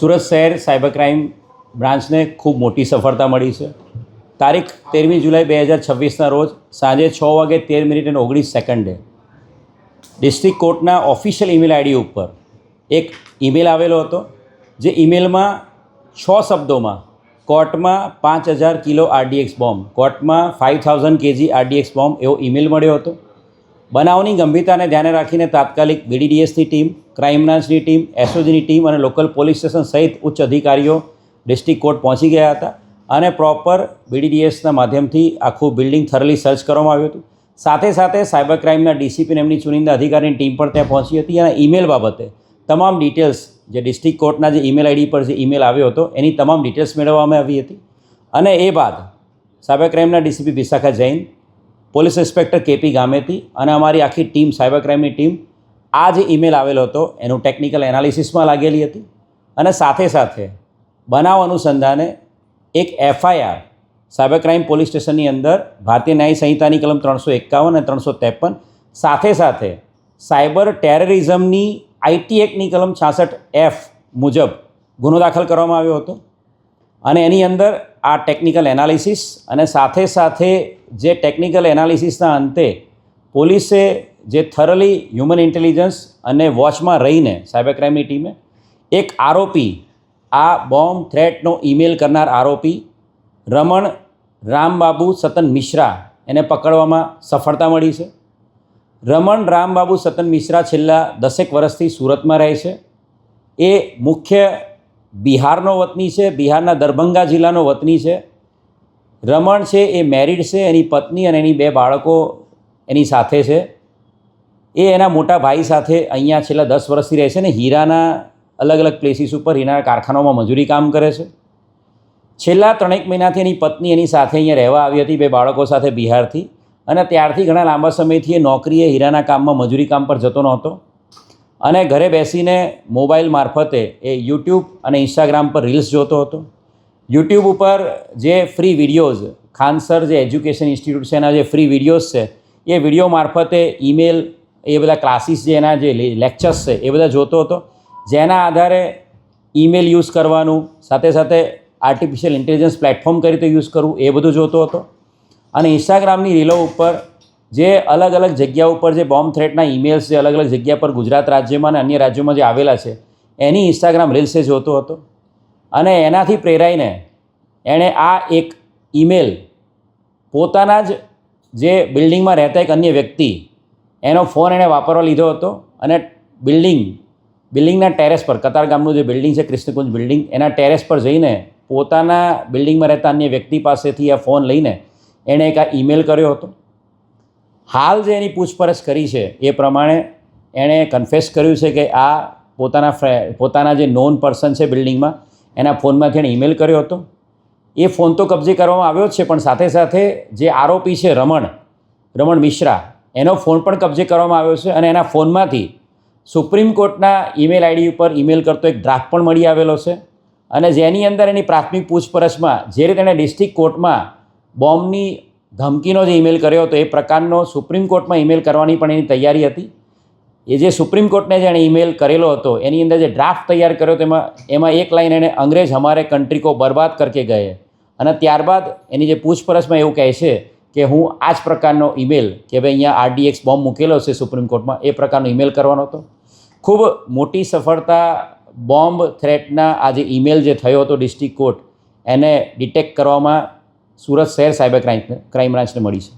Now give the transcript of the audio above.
સુરત શહેર cyber crime બ્રાન્ચને ખૂબ મોટી સફળતા મળી છે. તારીખ 13મી જુલાઈ 2026ના રોજ સાંજે 6:13:19 ડિસ્ટ્રિક્ટ કોર્ટના ઓફિશિયલ ઈમેલ આઈડી ઉપર એક ઈમેલ આવેલો હતો, જે ઈમેલમાં 6 શબ્દોમાં કોર્ટમાં 5000 કિલો આરડીએક્સ બોમ્બ, કોર્ટમાં 5000 કેજી આરડીએક્સ બોમ્બ એવો ઈમેલ મળ્યો હતો. બનાવની ગંભીરતાને ધ્યાને રાખીને તાત્કાલિક બીડીડીએસની ટીમ, ક્રાઇમ બ્રાન્ચની ટીમ, એસઓજીની ટીમ અને લોકલ પોલીસ સ્ટેશન સહિત ઉચ્ચ અધિકારીઓ ડિસ્ટ્રિક્ટ કોર્ટ પહોંચી ગયા હતા અને પ્રોપર બીડીડીએસના માધ્યમથી આખું બિલ્ડિંગ થરલી સર્ચ કરવામાં આવ્યું હતું. સાથે સાથે સાયબર ક્રાઇમના ડીસીપી એમની ચુનિંદા અધિકારીની ટીમ પણ ત્યાં પહોંચી હતી અને ઈમેલ બાબતે તમામ ડિટેલ્સ જે ડિસ્ટ્રિક્ટ કોર્ટના જે ઈમેલ આઈડી પર જે ઈમેલ આવ્યો હતો એની તમામ ડિટેલ્સ મેળવવામાં આવી હતી. અને એ બાદ સાયબર ક્રાઇમના DCP Vishakha Jain, police inspector KP Gameti અને અમારી આખી ટીમ, સાયબર ક્રાઇમની ટીમ આ જે ઈમેલ આવેલો હતો એનું ટેકનિકલ એનાલિસિસમાં લાગેલી હતી. અને સાથે સાથે બનાવ અનુસંધાને એક એફઆઈઆર સાયબર ક્રાઇમ પોલીસ સ્ટેશનની અંદર ભારતીય ન્યાય સંહિતાની કલમ 351 અને 353 સાથે સાયબર ટેરરિઝમની આઈટી એક્ટની કલમ 66F મુજબ ગુનો દાખલ કરવામાં આવ્યો હતો. અને એની અંદર આ ટેકનિકલ એનાલિસિસ અને સાથે જે ટેકનિકલ એનાલિસિસના અંતે પોલીસે જે થરલી હ્યુમન ઇન્ટેલિજન્સ અને વોચમાં રહીને સાયબર ક્રાઇમની ટીમે એક આરોપી, આ બોમ્બ થ્રેટનો ઈમેલ કરનાર આરોપી રમણ રામબાબુ સતન મિશ્રા એને પકડવામાં સફળતા મળી છે. રમણ રામબાબુ સતન મિશ્રા છેલ્લા 10 વર્ષથી સુરતમાં રહે છે. એ મુખ્ય બિહારનો વતની છે, બિહારના દરભંગા જિલ્લાનો વતની છે. રમણ છે એ મેરિડ છે, એની પત્ની અને એની 2 બાળકો એની સાથે છે. એ એના મોટા ભાઈ સાથે અહીંયા છેલ્લા 10 વર્ષથી રહે છે ને હીરાના અલગ અલગ પ્લેસીસ ઉપર હીરાના કારખાનાઓમાં મજૂરી કામ કરે છે. છેલ્લા 3 મહિનાથી એની પત્ની એની સાથે અહીંયા રહેવા આવી હતી 2 બાળકો સાથે બિહારથી, અને ત્યારથી ઘણા લાંબા સમયથી એ નોકરીએ હીરાના કામમાં મજૂરી કામ પર જતો નહોતો અને ઘરે બેસીને મોબાઈલ મારફતે એ યુટ્યુબ અને ઇન્સ્ટાગ્રામ પર રીલ્સ જોતો હતો. યુટ્યુબ ઉપર જે ફ્રી વિડીયોઝ, ખાનસર જે એજ્યુકેશન ઇન્સ્ટિટ્યૂટ છે એના જે ફ્રી વિડીયોઝ છે એ વિડીયો મારફતે ઈમેલ, એ બધા ક્લાસીસ જે એના જે લેક્ચર્સ છે એ બધા જોતો હતો, જેના આધારે ઈમેલ યુઝ કરવાનું, સાથે આર્ટિફિશિયલ ઇન્ટેલિજન્સ પ્લેટફોર્મ કઈ રીતે યુઝ કરવું એ બધું જોતો હતો. અને ઇન્સ્ટાગ્રામની રીલો ઉપર જે અલગ અલગ જગ્યા ઉપર જે બોમ્બ થ્રેટના ઈમેલ્સ જે અલગ અલગ જગ્યા પર ગુજરાત રાજ્યમાં અને અન્ય રાજ્યોમાં જે આવેલા છે એની ઇન્સ્ટાગ્રામ રીલ્સ એ જોતો હતો. અને એનાથી પ્રેરાઈને એણે આ એક ઈમેલ પોતાના જ જે બિલ્ડિંગમાં રહેતા એક અન્ય વ્યક્તિ, એનો ફોન એણે વાપરવા લીધો હતો અને બિલ્ડિંગના ટેરેસ પર, કતારગામનું જે બિલ્ડિંગ છે કૃષ્ણકુંજ બિલ્ડિંગ, એના ટેરેસ પર જઈને પોતાના બિલ્ડિંગમાં રહેતા અન્ય વ્યક્તિ પાસેથી આ ફોન લઈને એણે એક આ ઈમેલ કર્યો હતો. હાલ જે એની પૂછપરછ કરી છે એ પ્રમાણે એણે કન્ફેસ કર્યું છે કે આ પોતાના જે નોન પર્સન છે બિલ્ડિંગમાં એના ફોનમાંથી એણે ઈમેલ કર્યો હતો. એ ફોન તો કબજે કરવામાં આવ્યો જ છે, પણ સાથે જે આરોપી છે રમણ મિશ્રા, એનો ફોન પણ કબજે કરવામાં આવ્યો છે. અને એના ફોનમાંથી સુપ્રીમ કોર્ટના ઈમેલ આઈડી ઉપર ઈમેલ કરતો એક ડ્રાફ્ટ પણ મળી આવેલો છે. અને જેની અંદર એની પ્રાથમિક પૂછપરછમાં જે રીતે એણે ડિસ્ટ્રિક્ટ કોર્ટમાં બોમ્બની ધમકીનો જે ઈમેલ કર્યો હતો એ પ્રકારનો સુપ્રીમ કોર્ટમાં ઈમેલ કરવાની પણ એની તૈયારી હતી. એ જે સુપ્રીમ કોર્ટને જેણે ઈમેલ કરેલો હતો એની અંદર જે ડ્રાફ્ટ તૈયાર કર્યો હતો એમાં એક લાઈન એણે અંગ્રેજ હમારે કન્ટ્રી કો બરબાદ કરકે ગયે, અને ત્યારબાદ એની જે પૂછપરછમાં એવું કહે છે કે હું આ જ પ્રકારનો ઈમેલ કે ભાઈ અહીંયા આરડીએક્સ બોમ્બ મૂકેલો છે સુપ્રીમ કોર્ટમાં, એ પ્રકારનો ઈમેલ કરવાનો હતો. ખૂબ મોટી સફળતા બોમ્બ થ્રેટના આ જે ઈમેલ જે થયો હતો ડિસ્ટ્રિક્ટ કોર્ટ એને ડિટેક્ટ કરવામાં સુરત શહેર સાયબર ક્રાઇમ બ્રાન્ચને મળી છે.